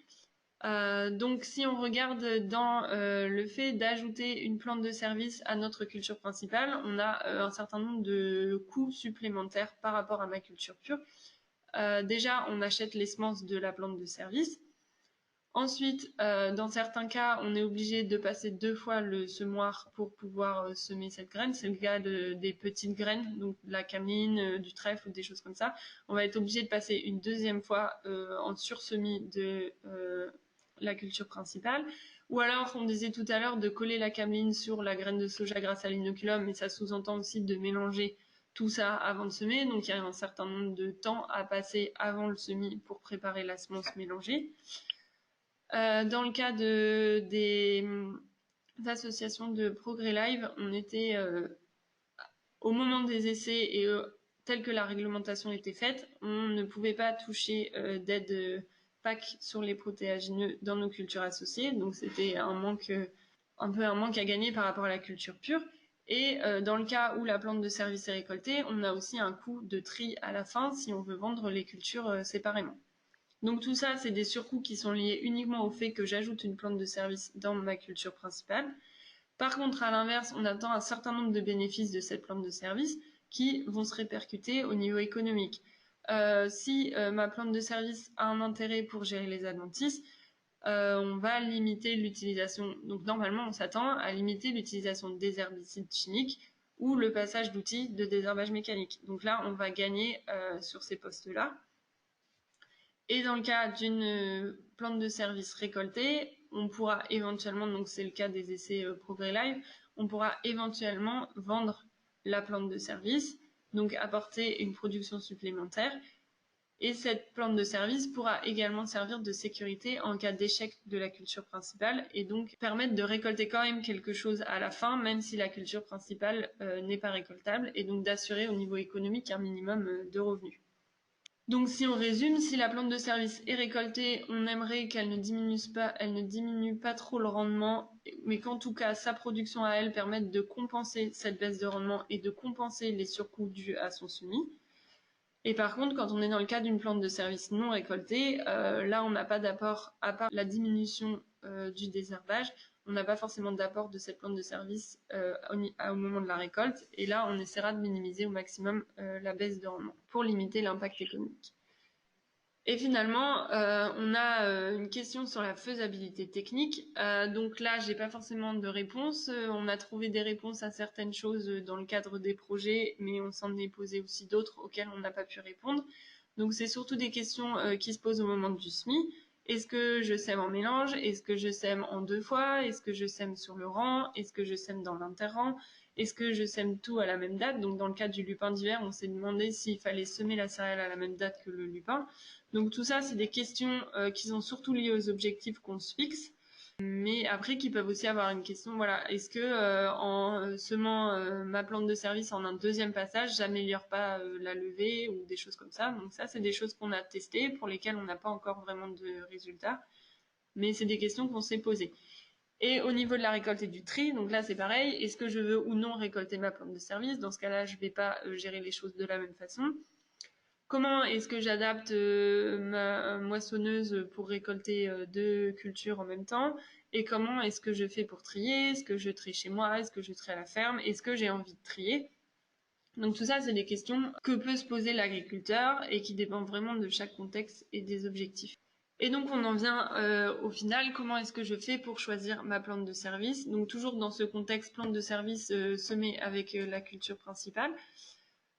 S2: Donc, si on regarde dans le fait d'ajouter une plante de service à notre culture principale, on a un certain nombre de coûts supplémentaires par rapport à ma culture pure. Déjà, on achète les semences de la plante de service. Ensuite, dans certains cas, on est obligé de passer 2 fois le semoir pour pouvoir semer cette graine. C'est le cas des petites graines, donc de la cameline, du trèfle ou des choses comme ça. On va être obligé de passer une deuxième fois en sursemis de la culture principale. Ou alors, on disait tout à l'heure de coller la cameline sur la graine de soja grâce à l'inoculum, mais ça sous-entend aussi de mélanger tout ça avant de semer. Donc, il y a un certain nombre de temps à passer avant le semis pour préparer la semence mélangée. Dans le cas des associations de Progrès Live, on était au moment des essais et tel que la réglementation était faite, on ne pouvait pas toucher d'aide PAC sur les protéagineux dans nos cultures associées. Donc c'était un peu un manque à gagner par rapport à la culture pure. Et dans le cas où la plante de service est récoltée, on a aussi un coût de tri à la fin si on veut vendre les cultures séparément. Donc tout ça, c'est des surcoûts qui sont liés uniquement au fait que j'ajoute une plante de service dans ma culture principale. Par contre, à l'inverse, on attend un certain nombre de bénéfices de cette plante de service qui vont se répercuter au niveau économique. Si ma plante de service a un intérêt pour gérer les adventices, on va limiter l'utilisation. Donc normalement, on s'attend à limiter l'utilisation des herbicides chimiques ou le passage d'outils de désherbage mécanique. Donc là, on va gagner sur ces postes-là. Et dans le cas d'une plante de service récoltée, on pourra éventuellement, donc c'est le cas des essais Progrès Live, on pourra éventuellement vendre la plante de service, donc apporter une production supplémentaire. Et cette plante de service pourra également servir de sécurité en cas d'échec de la culture principale et donc permettre de récolter quand même quelque chose à la fin, même si la culture principale n'est pas récoltable, et donc d'assurer au niveau économique un minimum de revenus. Donc si on résume, si la plante de service est récoltée, on aimerait qu'elle ne diminue pas trop le rendement, mais qu'en tout cas sa production à elle permette de compenser cette baisse de rendement et de compenser les surcoûts dus à son semis. Et par contre, quand on est dans le cas d'une plante de service non récoltée, là on n'a pas d'apport à part la diminution du désherbage. On n'a pas forcément d'apport de cette plante de service au moment de la récolte. Et là, on essaiera de minimiser au maximum la baisse de rendement pour limiter l'impact économique. Et finalement, on a une question sur la faisabilité technique. Donc là, j'ai pas forcément de réponse. On a trouvé des réponses à certaines choses dans le cadre des projets, mais on s'en est posé aussi d'autres auxquelles on n'a pas pu répondre. Donc c'est surtout des questions qui se posent au moment du semis. Est-ce que je sème en mélange? Est-ce que je sème en 2 fois? Est-ce que je sème sur le rang? Est-ce que je sème dans l'interrang? Est-ce que je sème tout à la même date? Donc dans le cas du lupin d'hiver, on s'est demandé s'il fallait semer la céréale à la même date que le lupin. Donc tout ça, c'est des questions qui sont surtout liées aux objectifs qu'on se fixe, mais après qui peuvent aussi avoir une question, voilà, est-ce que en semant ma plante de service en un deuxième passage, j'améliore pas la levée ou des choses comme ça. Donc ça, c'est des choses qu'on a testées, pour lesquelles on n'a pas encore vraiment de résultats, mais c'est des questions qu'on s'est posées. Et au niveau de la récolte et du tri, donc là c'est pareil, est-ce que je veux ou non récolter ma plante de service? Dans ce cas-là, je vais pas gérer les choses de la même façon. Comment est-ce que j'adapte ma moissonneuse pour récolter 2 cultures en même temps? Et comment est-ce que je fais pour trier? Est-ce que je trie chez moi? Est-ce que je trie à la ferme? Est-ce que j'ai envie de trier? Donc tout ça, c'est des questions que peut se poser l'agriculteur et qui dépendent vraiment de chaque contexte et des objectifs. Et donc on en vient au final, comment est-ce que je fais pour choisir ma plante de service? Donc toujours dans ce contexte plante de service semée avec la culture principale.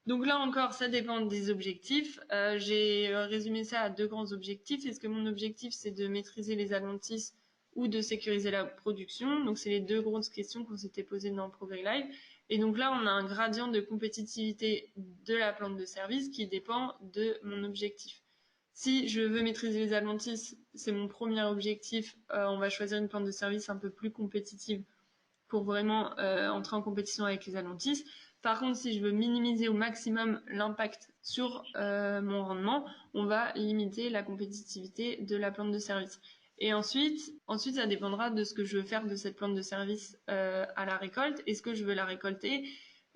S2: Donc là encore, ça dépend des objectifs. J'ai résumé ça à 2 grands objectifs. Est-ce que mon objectif, c'est de maîtriser les adventices ou de sécuriser la production? Donc c'est les 2 grosses questions qu'on s'était posées dans Progrès Live. Et donc là, on a un gradient de compétitivité de la plante de service qui dépend de mon objectif. Si je veux maîtriser les adventices, c'est mon premier objectif, on va choisir une plante de service un peu plus compétitive pour vraiment entrer en compétition avec les adventices. Par contre, si je veux minimiser au maximum l'impact sur mon rendement, on va limiter la compétitivité de la plante de service. Et ensuite, ça dépendra de ce que je veux faire de cette plante de service à la récolte. Est-ce que je veux la récolter?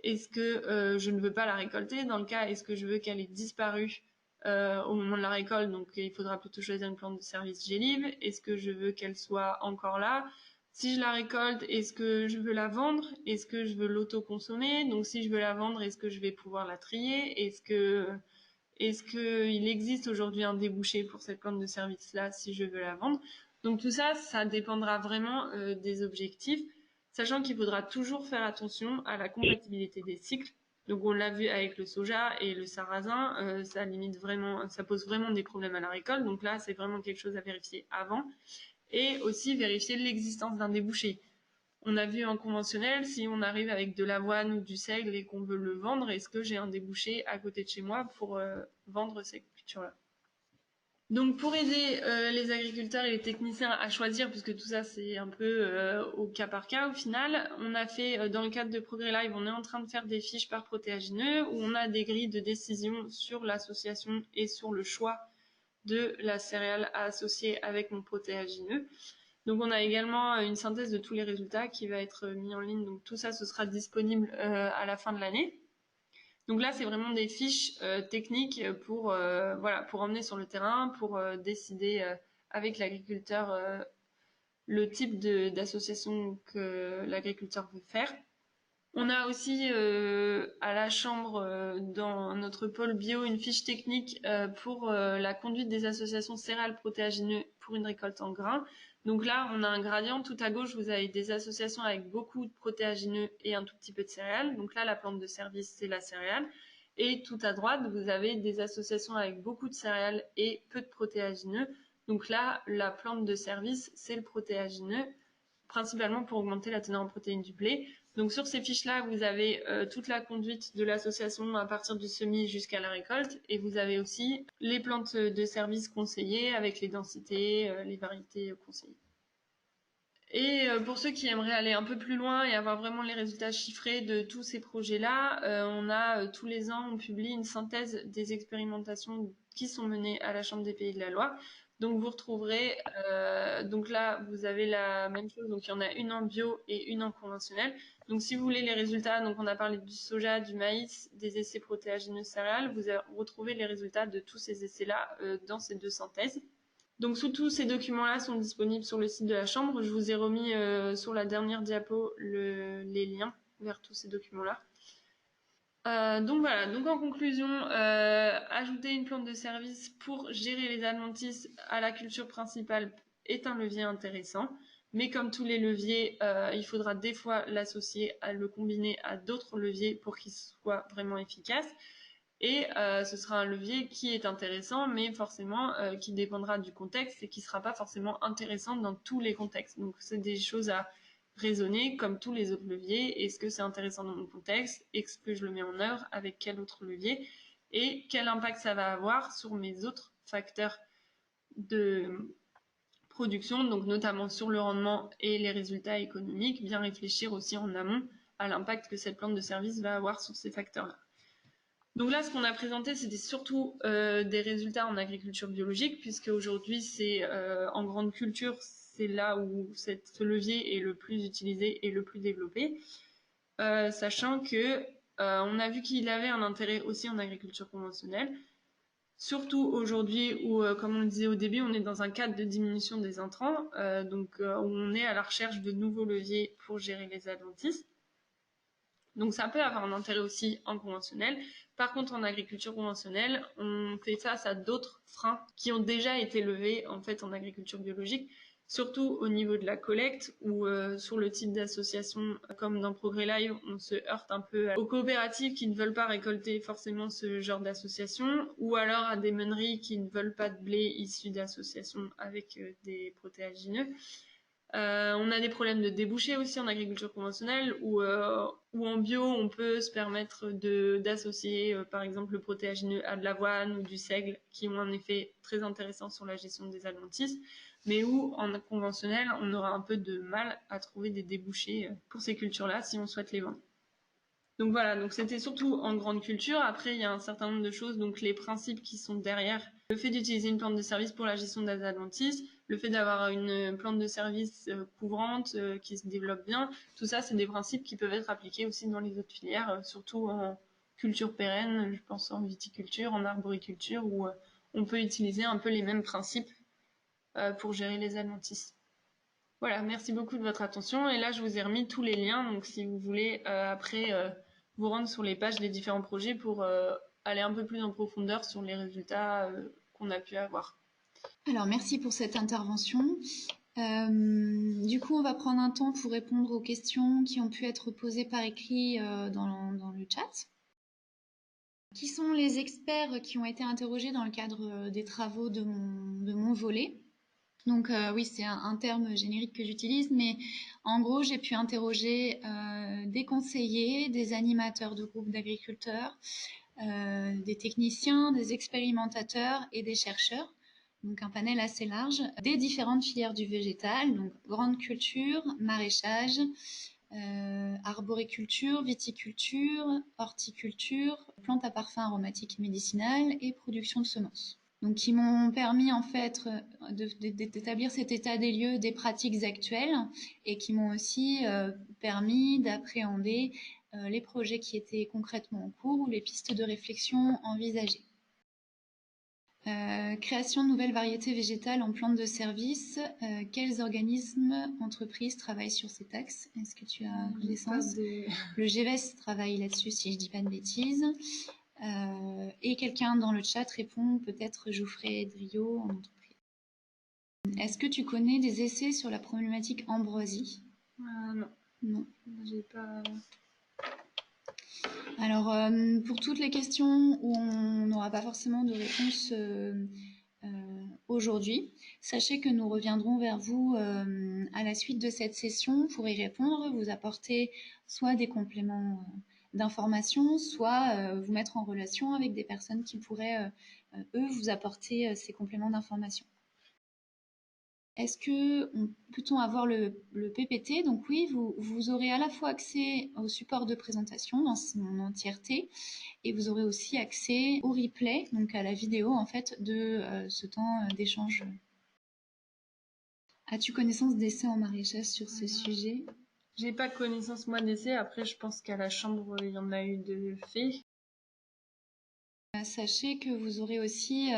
S2: Est-ce que je ne veux pas la récolter? Dans le cas, est-ce que je veux qu'elle ait disparu au moment de la récolte? Donc, il faudra plutôt choisir une plante de service gélive. Est-ce que je veux qu'elle soit encore là? Si je la récolte, est-ce que je veux la vendre? Est-ce que je veux l'auto-consommer? Donc si je veux la vendre, est-ce que je vais pouvoir la trier? Est-ce que il existe aujourd'hui un débouché pour cette plante de service-là si je veux la vendre? Donc tout ça, ça dépendra vraiment des objectifs, sachant qu'il faudra toujours faire attention à la compatibilité des cycles. Donc on l'a vu avec le soja et le sarrasin, ça pose vraiment des problèmes à la récolte. Donc là, c'est vraiment quelque chose à vérifier avant, et aussi vérifier l'existence d'un débouché. On a vu en conventionnel, si on arrive avec de l'avoine ou du seigle et qu'on veut le vendre, est-ce que j'ai un débouché à côté de chez moi pour vendre ces cultures-là? Donc pour aider les agriculteurs et les techniciens à choisir, puisque tout ça c'est un peu au cas par cas au final, on a fait dans le cadre de Progrès Live, on est en train de faire des fiches par protéagineux où on a des grilles de décision sur l'association et sur le choix de la céréale à associer avec mon protéagineux. Donc on a également une synthèse de tous les résultats qui va être mis en ligne. Donc tout ça, ce sera disponible à la fin de l'année. Donc là, c'est vraiment des fiches techniques pour emmener sur le terrain, pour décider avec l'agriculteur le type d'association que l'agriculteur veut faire. On a aussi à la chambre dans notre pôle bio une fiche technique pour la conduite des associations céréales protéagineux pour une récolte en grains. Donc là, on a un gradient. Tout à gauche, vous avez des associations avec beaucoup de protéagineux et un tout petit peu de céréales. Donc là, la plante de service, c'est la céréale. Et tout à droite, vous avez des associations avec beaucoup de céréales et peu de protéagineux. Donc là, la plante de service, c'est le protéagineux, principalement pour augmenter la teneur en protéines du blé. Donc sur ces fiches-là, vous avez toute la conduite de l'association à partir du semis jusqu'à la récolte, et vous avez aussi les plantes de service conseillées avec les densités, les variétés conseillées. Et pour ceux qui aimeraient aller un peu plus loin et avoir vraiment les résultats chiffrés de tous ces projets-là, on a tous les ans, on publie une synthèse des expérimentations qui sont menées à la Chambre des Pays de la Loire. Donc vous retrouverez, donc là vous avez la même chose, donc il y en a une en bio et une en conventionnel. Donc si vous voulez les résultats, donc on a parlé du soja, du maïs, des essais protéagineux céréales, vous retrouvez les résultats de tous ces essais-là dans ces deux synthèses. Donc tous ces documents-là sont disponibles sur le site de la Chambre. Je vous ai remis sur la dernière diapo les liens vers tous ces documents-là. Donc voilà, donc en conclusion, ajouter une plante de service pour gérer les adventices à la culture principale est un levier intéressant. Mais comme tous les leviers, il faudra des fois l'associer, à le combiner à d'autres leviers pour qu'il soit vraiment efficace. Et ce sera un levier qui est intéressant, mais forcément qui dépendra du contexte et qui sera pas forcément intéressant dans tous les contextes. Donc c'est des choses à raisonner comme tous les autres leviers. Est-ce que c'est intéressant dans mon contexte? Est-ce que je le mets en œuvre avec quel autre levier? Et quel impact ça va avoir sur mes autres facteurs de production, donc notamment sur le rendement et les résultats économiques. Bien réfléchir aussi en amont à l'impact que cette plante de service va avoir sur ces facteurs-là. Donc là, ce qu'on a présenté, c'était surtout des résultats en agriculture biologique, puisque aujourd'hui, c'est en grande culture, c'est là où ce levier est le plus utilisé et le plus développé, sachant que on a vu qu'il avait un intérêt aussi en agriculture conventionnelle, surtout aujourd'hui où, comme on le disait au début, on est dans un cadre de diminution des intrants, où on est à la recherche de nouveaux leviers pour gérer les adventices. Donc ça peut avoir un intérêt aussi en conventionnel. Par contre, en agriculture conventionnelle, on fait face à d'autres freins qui ont déjà été levés en fait en agriculture biologique, surtout au niveau de la collecte ou sur le type d'association comme dans Progrès Live, on se heurte un peu aux coopératives qui ne veulent pas récolter forcément ce genre d'association, ou alors à des meuneries qui ne veulent pas de blé issu d'associations avec des protéagineux. On a des problèmes de débouchés aussi en agriculture conventionnelle ou en bio on peut se permettre d'associer par exemple le protéagineux à de l'avoine ou du seigle qui ont un effet très intéressant sur la gestion des adventices, mais où en conventionnel on aura un peu de mal à trouver des débouchés pour ces cultures-là si on souhaite les vendre. Donc voilà, donc c'était surtout en grande culture. Après, il y a un certain nombre de choses, donc les principes qui sont derrière. Le fait d'utiliser une plante de service pour la gestion des adventices, le fait d'avoir une plante de service couvrante qui se développe bien, tout ça, c'est des principes qui peuvent être appliqués aussi dans les autres filières, surtout en culture pérenne, je pense en viticulture, en arboriculture, où on peut utiliser un peu les mêmes principes pour gérer les adventices. Voilà, merci beaucoup de votre attention. Et là, je vous ai remis tous les liens. Donc, si vous voulez après vous rendre sur les pages des différents projets pour aller un peu plus en profondeur sur les résultats qu'on a pu avoir.
S1: Alors, merci pour cette intervention. Du coup, on va prendre un temps pour répondre aux questions qui ont pu être posées par écrit dans le chat. Qui sont les experts qui ont été interrogés dans le cadre des travaux de mon volet? Donc oui, c'est un terme générique que j'utilise, mais en gros, j'ai pu interroger des conseillers, des animateurs de groupes d'agriculteurs, des techniciens, des expérimentateurs et des chercheurs. Donc un panel assez large des différentes filières du végétal, donc grande culture, maraîchage, arboriculture, viticulture, horticulture, plantes à parfum aromatique et médicinales et production de semences. Donc qui m'ont permis en fait d'établir cet état des lieux des pratiques actuelles et qui m'ont aussi permis d'appréhender les projets qui étaient concrètement en cours ou les pistes de réflexion envisagées. Création de nouvelles variétés végétales en plantes de service. Quels organismes, entreprises travaillent sur cet axe? Est-ce que tu as connaissance? Le GEVES travaille là-dessus, si je dis pas de bêtises. Et quelqu'un dans le chat répond, peut-être Geoffrey Drio en entreprise. Est-ce que tu connais des essais sur la problématique ambroisie?
S2: Non.
S1: Non.
S2: J'ai pas...
S1: Alors, pour toutes les questions où on n'aura pas forcément de réponse aujourd'hui, sachez que nous reviendrons vers vous à la suite de cette session pour y répondre, vous apporter soit des compléments d'informations, soit vous mettre en relation avec des personnes qui pourraient, eux, vous apporter ces compléments d'informations. Est-ce que peut-on avoir le PPT? Donc oui, vous aurez à la fois accès au support de présentation dans son entièreté et vous aurez aussi accès au replay, donc à la vidéo en fait de ce temps d'échange. As-tu connaissance d'essais en maraîchage sur ce sujet?
S2: J'ai pas connaissance moi d'essais. Après, je pense qu'à la chambre, il y en a eu de faits.
S1: Sachez que vous aurez aussi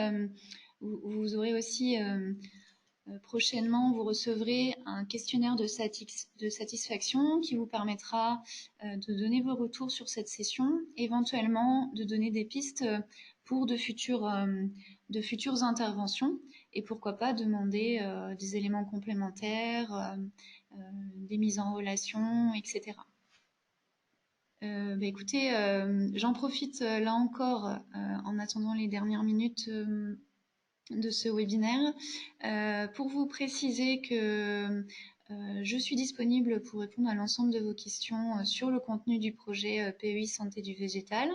S1: prochainement, vous recevrez un questionnaire de satisfaction qui vous permettra de donner vos retours sur cette session, éventuellement de donner des pistes pour de futures interventions et pourquoi pas demander des éléments complémentaires, des mises en relation, etc. Écoutez, j'en profite là encore en attendant les dernières minutes de ce webinaire pour vous préciser que je suis disponible pour répondre à l'ensemble de vos questions sur le contenu du projet PEI Santé du végétal.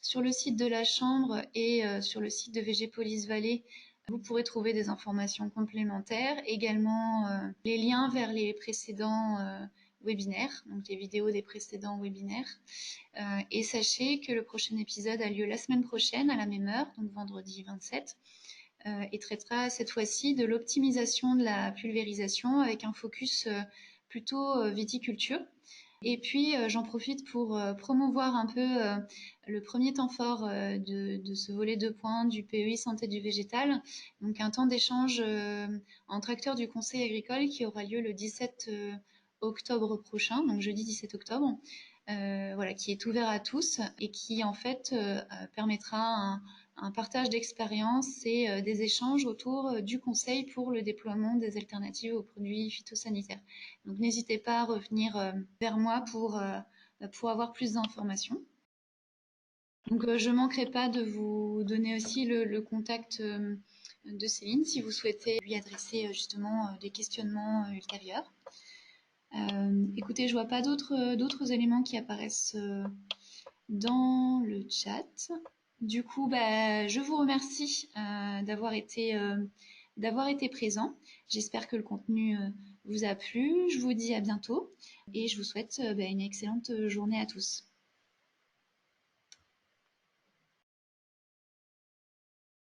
S1: Sur le site de la Chambre et sur le site de Végépolis Vallée, vous pourrez trouver des informations complémentaires, également les liens vers les précédents webinaires, donc les vidéos des précédents webinaires. Et sachez que le prochain épisode a lieu la semaine prochaine à la même heure, donc vendredi 27, et traitera cette fois-ci de l'optimisation de la pulvérisation avec un focus plutôt viticulture. Et puis j'en profite pour promouvoir un peu le premier temps fort de ce volet 2 du PEI Santé du végétal, donc un temps d'échange entre acteurs du conseil agricole qui aura lieu le 17 octobre prochain, donc jeudi 17 octobre, voilà, qui est ouvert à tous et qui en fait permettra un partage d'expériences et des échanges autour du conseil pour le déploiement des alternatives aux produits phytosanitaires. Donc n'hésitez pas à revenir vers moi pour avoir plus d'informations. Donc je ne manquerai pas de vous donner aussi le contact de Céline si vous souhaitez lui adresser justement des questionnements ultérieurs. Écoutez, je vois pas d'autres éléments qui apparaissent dans le chat. Du coup, je vous remercie d'avoir été présent. J'espère que le contenu vous a plu. Je vous dis à bientôt et je vous souhaite une excellente journée à tous.